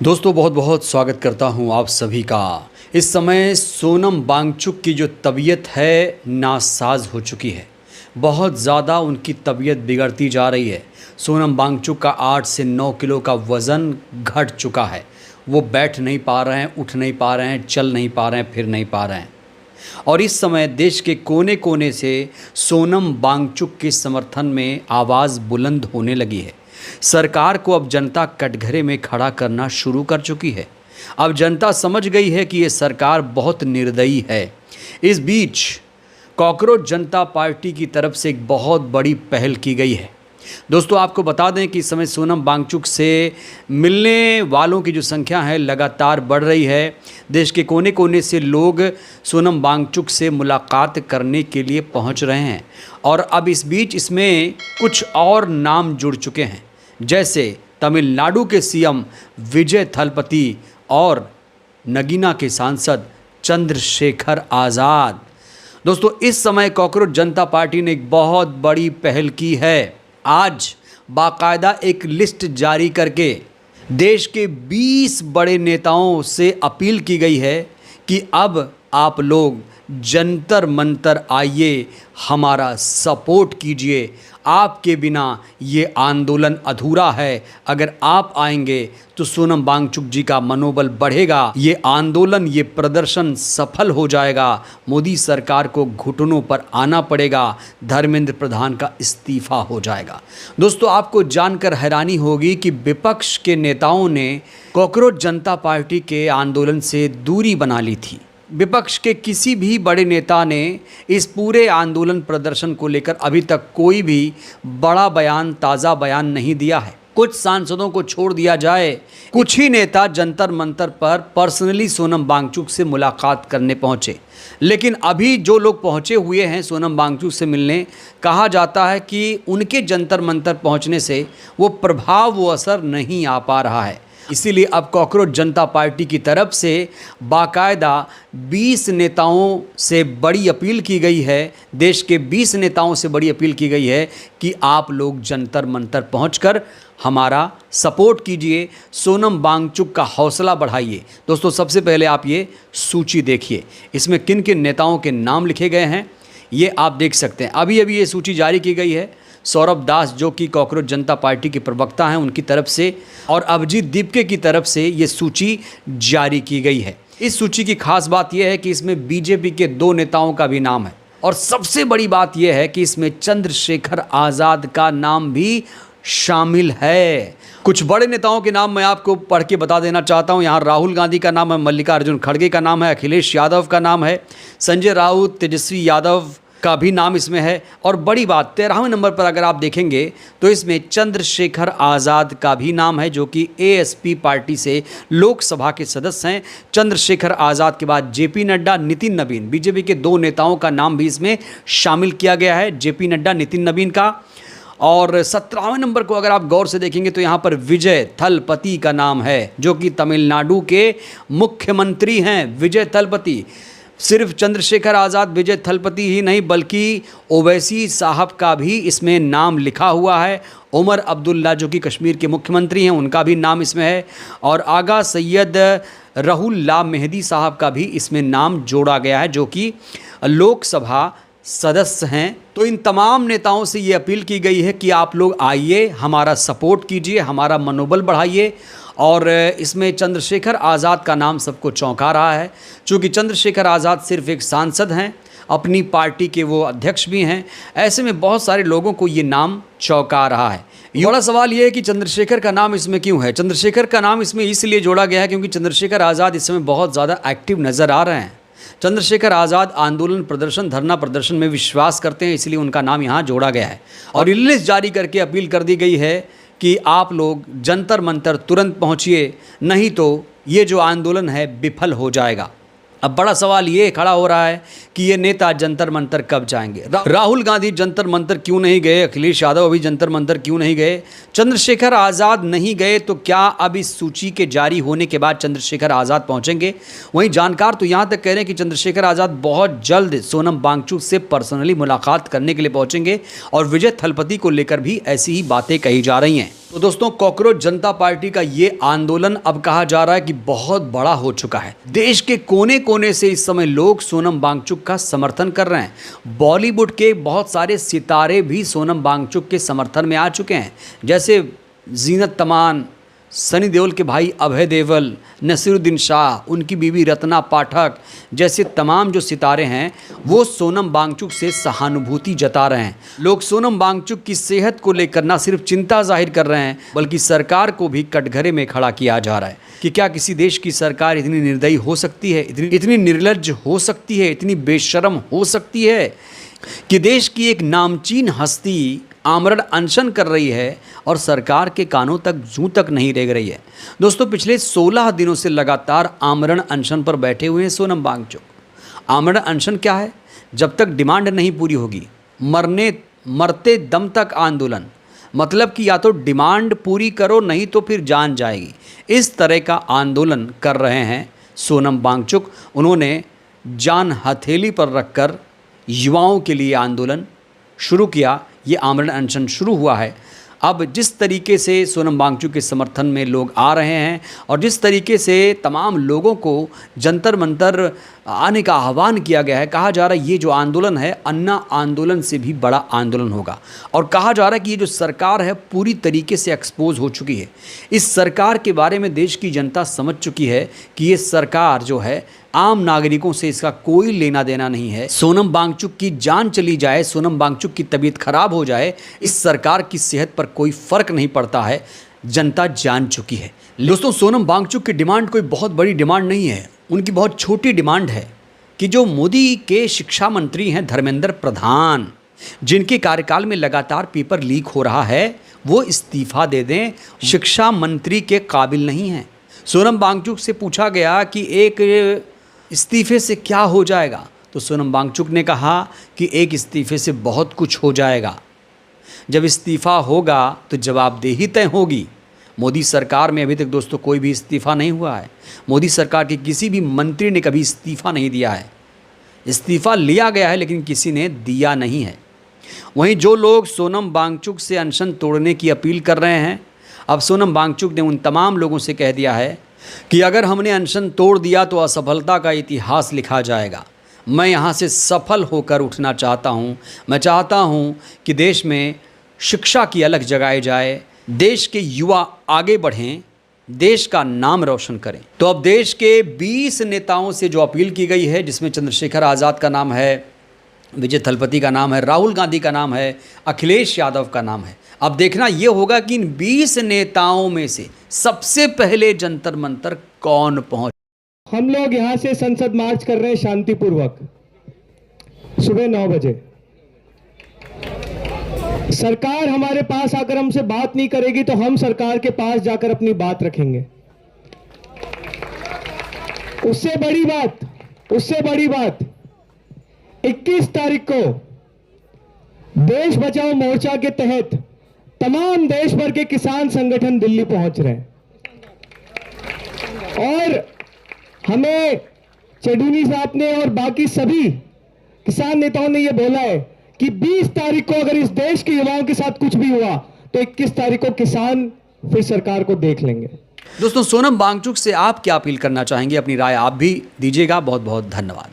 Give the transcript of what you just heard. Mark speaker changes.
Speaker 1: दोस्तों बहुत बहुत स्वागत करता हूं आप सभी का। इस समय सोनम वांगचुक की जो तबीयत है नासाज हो चुकी है। बहुत ज़्यादा उनकी तबीयत बिगड़ती जा रही है। सोनम वांगचुक का 8 से 9 किलो का वज़न घट चुका है। वो बैठ नहीं पा रहे हैं, उठ नहीं पा रहे हैं, चल नहीं पा रहे हैं, फिर नहीं पा रहे हैं। और इस समय देश के कोने कोने से सोनम वांगचुक के समर्थन में आवाज़ बुलंद होने लगी है। सरकार को अब जनता कटघरे में खड़ा करना शुरू कर चुकी है। अब जनता समझ गई है कि ये सरकार बहुत निर्दयी है। इस बीच कॉकरोच जनता पार्टी की तरफ से एक बहुत बड़ी पहल की गई है। दोस्तों आपको बता दें कि इस समय सोनम वांगचुक से मिलने वालों की जो संख्या है लगातार बढ़ रही है। देश के कोने कोने से लोग सोनम वांगचुक से मुलाकात करने के लिए पहुंच रहे हैं। और अब इस बीच इसमें कुछ और नाम जुड़ चुके हैं, जैसे तमिलनाडु के सीएम विजय थलपति और नगीना के सांसद चंद्रशेखर आज़ाद। दोस्तों इस समय कॉकरोच जनता पार्टी ने एक बहुत बड़ी पहल की है। आज बाकायदा एक लिस्ट जारी करके देश के 20 बड़े नेताओं से अपील की गई है कि अब आप लोग जंतर मंतर आइए, हमारा सपोर्ट कीजिए। आपके बिना ये आंदोलन अधूरा है। अगर आप आएंगे तो सोनम वांगचुक जी का मनोबल बढ़ेगा, ये आंदोलन, ये प्रदर्शन सफल हो जाएगा। मोदी सरकार को घुटनों पर आना पड़ेगा, धर्मेंद्र प्रधान का इस्तीफा हो जाएगा। दोस्तों आपको जानकर हैरानी होगी कि विपक्ष के नेताओं ने कॉकरोच जनता पार्टी के आंदोलन से दूरी बना ली थी। विपक्ष के किसी भी बड़े नेता ने इस पूरे आंदोलन प्रदर्शन को लेकर अभी तक कोई भी बड़ा बयान, ताज़ा बयान नहीं दिया है। कुछ सांसदों को छोड़ दिया जाए, कुछ ही नेता जंतर मंतर पर पर्सनली सोनम वांगचुक से मुलाकात करने पहुंचे। लेकिन अभी जो लोग पहुंचे हुए हैं सोनम वांगचुक से मिलने, कहा जाता है कि उनके जंतर मंतर पहुंचने से वो प्रभाव, वो असर नहीं आ पा रहा है। इसीलिए अब कॉकरोच जनता पार्टी की तरफ से बाकायदा 20 नेताओं से बड़ी अपील की गई है, देश के 20 नेताओं से बड़ी अपील की गई है कि आप लोग जंतर मंतर पहुंचकर हमारा सपोर्ट कीजिए, सोनम वांगचुक का हौसला बढ़ाइए। दोस्तों सबसे पहले आप ये सूची देखिए, इसमें किन किन नेताओं के नाम लिखे गए हैं ये आप देख सकते हैं। अभी अभी ये सूची जारी की गई है सौरभ दास जो कि कॉकरोच जनता पार्टी के प्रवक्ता हैं उनकी तरफ से, और अभिजीत दीपके की तरफ से ये सूची जारी की गई है। इस सूची की खास बात यह है कि इसमें बीजेपी के 2 नेताओं का भी नाम है, और सबसे बड़ी बात यह है कि इसमें चंद्रशेखर आज़ाद का नाम भी शामिल है। कुछ बड़े नेताओं के नाम मैं आपको पढ़ के बता देना चाहता हूं। यहाँ राहुल गांधी का नाम है, मल्लिकार्जुन खड़गे का नाम है, अखिलेश यादव का नाम है, संजय राउत, तेजस्वी यादव का भी नाम इसमें है। और बड़ी बात 13वें नंबर पर अगर आप देखेंगे तो इसमें चंद्रशेखर आज़ाद का भी नाम है, जो कि एएसपी पार्टी से लोकसभा के सदस्य हैं। चंद्रशेखर आज़ाद के बाद जेपी नड्डा, नितिन नवीन, बीजेपी के 2 नेताओं का नाम भी इसमें शामिल किया गया है, जेपी नड्डा, नितिन नवीन का। और 17वें नंबर को अगर आप गौर से देखेंगे तो यहाँ पर विजय थलपति का नाम है, जो कि तमिलनाडु के मुख्यमंत्री हैं। विजय थलपति, सिर्फ चंद्रशेखर आज़ाद, विजय थलपति ही नहीं बल्कि ओवैसी साहब का भी इसमें नाम लिखा हुआ है। उमर अब्दुल्ला जो कि कश्मीर के मुख्यमंत्री हैं, उनका भी नाम इसमें है। और आगा सैयद रहुल्ला मेहदी साहब का भी इसमें नाम जोड़ा गया है, जो कि लोकसभा सदस्य हैं। तो इन तमाम नेताओं से ये अपील की गई है कि आप लोग आइए, हमारा सपोर्ट कीजिए, हमारा मनोबल बढ़ाइए। और इसमें चंद्रशेखर आज़ाद का नाम सबको चौंका रहा है, क्योंकि चंद्रशेखर आज़ाद सिर्फ एक सांसद हैं, अपनी पार्टी के वो अध्यक्ष भी हैं। ऐसे में बहुत सारे लोगों को ये नाम चौंका रहा है। बड़ा सवाल ये है कि चंद्रशेखर का नाम इसमें क्यों है। चंद्रशेखर का नाम इसमें इसलिए जोड़ा गया है क्योंकि चंद्रशेखर आज़ाद इस समय बहुत ज़्यादा एक्टिव नज़र आ रहे हैं। चंद्रशेखर आज़ाद आंदोलन प्रदर्शन, धरना प्रदर्शन में विश्वास करते हैं, इसलिए उनका नाम यहाँ जोड़ा गया है। और लिस्ट जारी करके अपील कर दी गई है कि आप लोग जंतर मंतर तुरंत पहुंचिए, नहीं तो ये जो आंदोलन है विफल हो जाएगा। अब बड़ा सवाल ये खड़ा हो रहा है कि ये नेता जंतर मंतर कब जाएंगे। राहुल गांधी जंतर मंतर क्यों नहीं गए, अखिलेश यादव अभी जंतर मंतर क्यों नहीं गए, चंद्रशेखर आज़ाद नहीं गए, तो क्या अब इस सूची के जारी होने के बाद चंद्रशेखर आज़ाद पहुंचेंगे। वहीं जानकार तो यहाँ तक कह रहे हैं कि चंद्रशेखर आज़ाद बहुत जल्द सोनम वांगचुक से पर्सनली मुलाकात करने के लिए पहुँचेंगे, और विजय थलपति को लेकर भी ऐसी ही बातें कही जा रही हैं। तो दोस्तों, कॉकरोच जनता पार्टी का ये आंदोलन अब कहा जा रहा है कि बहुत बड़ा हो चुका है। देश के कोने कोने से इस समय लोग सोनम वांगचुक का समर्थन कर रहे हैं। बॉलीवुड के बहुत सारे सितारे भी सोनम वांगचुक के समर्थन में आ चुके हैं, जैसे जीनत तमान, सनी देओल के भाई अभय देओल, नसीरुद्दीन शाह, उनकी बीवी रत्ना पाठक जैसे तमाम जो सितारे हैं वो सोनम वांगचुक से सहानुभूति जता रहे हैं। लोग सोनम वांगचुक की सेहत को लेकर न सिर्फ चिंता जाहिर कर रहे हैं, बल्कि सरकार को भी कटघरे में खड़ा किया जा रहा है कि क्या किसी देश की सरकार इतनी निर्दयी हो सकती है, इतनी निर्लज्ज हो सकती है, इतनी बेशर्म हो सकती है कि देश की एक नामचीन हस्ती आमरण अनशन कर रही है और सरकार के कानों तक जूं तक नहीं रेंग रही है। दोस्तों, पिछले 16 दिनों से लगातार आमरण अनशन पर बैठे हुए हैं सोनम वांगचुक। आमरण अनशन क्या है? जब तक डिमांड नहीं पूरी होगी, मरते दम तक आंदोलन। मतलब कि या तो डिमांड पूरी करो, नहीं तो फिर जान जाएगी। इस तरह का आंदोलन कर रहे हैं सोनम वांगचुक। उन्होंने जान हथेली पर रखकर युवाओं के लिए आंदोलन शुरू किया। ये आमरण अनशन शुरू हुआ है। अब जिस तरीके से सोनम वांगचुक के समर्थन में लोग आ रहे हैं और जिस तरीके से तमाम लोगों को जंतर मंतर आने का आह्वान किया गया है, कहा जा रहा है ये जो आंदोलन है अन्ना आंदोलन से भी बड़ा आंदोलन होगा। और कहा जा रहा है कि ये जो सरकार है पूरी तरीके से एक्सपोज हो चुकी है। इस सरकार के बारे में देश की जनता समझ चुकी है कि ये सरकार जो है आम नागरिकों से इसका कोई लेना देना नहीं है। सोनम वांगचुक की जान चली जाए, सोनम वांगचुक की तबीयत खराब हो जाए, इस सरकार की सेहत पर कोई फर्क नहीं पड़ता है। जनता जान चुकी है। दोस्तों, सोनम वांगचुक की डिमांड कोई बहुत बड़ी डिमांड नहीं है। उनकी बहुत छोटी डिमांड है कि जो मोदी के शिक्षा मंत्री हैं धर्मेंद्र प्रधान, जिनके कार्यकाल में लगातार पेपर लीक हो रहा है, वो इस्तीफा दे दें। शिक्षा मंत्री के काबिल नहीं हैं। सोनम वांगचुक से पूछा गया कि एक इस्तीफे से क्या हो जाएगा, तो सोनम वांगचुक ने कहा कि एक इस्तीफे से बहुत कुछ हो जाएगा। जब इस्तीफा होगा तो जवाबदेही तय होगी। मोदी सरकार में अभी तक दोस्तों कोई भी इस्तीफा नहीं हुआ है। मोदी सरकार के किसी भी मंत्री ने कभी इस्तीफा नहीं दिया है। इस्तीफा लिया गया है लेकिन किसी ने दिया नहीं है। वहीं जो लोग सोनम वांगचुक से अनशन तोड़ने की अपील कर रहे हैं, अब सोनम वांगचुक ने उन तमाम लोगों से कह दिया है कि अगर हमने अनशन तोड़ दिया तो असफलता का इतिहास लिखा जाएगा। मैं यहाँ से सफल होकर उठना चाहता हूँ। मैं चाहता हूँ कि देश में शिक्षा की अलग जगाई जाए, देश के युवा आगे बढ़ें, देश का नाम रोशन करें। तो अब देश के 20 नेताओं से जो अपील की गई है, जिसमें चंद्रशेखर आज़ाद का नाम है, विजय थलपति का नाम है, राहुल गांधी का नाम है, अखिलेश यादव का नाम है। अब देखना ये होगा कि इन 20 नेताओं में से सबसे पहले जंतर मंतर कौन पहुंच।
Speaker 2: हम लोग यहां से संसद मार्च कर रहे हैं शांतिपूर्वक, सुबह 9 बजे। सरकार हमारे पास आकर हमसे बात नहीं करेगी तो हम सरकार के पास जाकर अपनी बात रखेंगे। उससे बड़ी बात 21 तारीख को देश बचाओ मोर्चा के तहत तमाम देश भर के किसान संगठन दिल्ली पहुंच रहे हैं और हमें चेडूनी साहब ने और बाकी सभी किसान नेताओं ने यह बोला है कि 20 तारीख को अगर इस देश के युवाओं के साथ कुछ भी हुआ तो 21 तारीख को किसान फिर सरकार को देख लेंगे।
Speaker 1: दोस्तों, सोनम वांगचुक से आप क्या अपील करना चाहेंगे? अपनी राय आप भी दीजिएगा। बहुत बहुत धन्यवाद।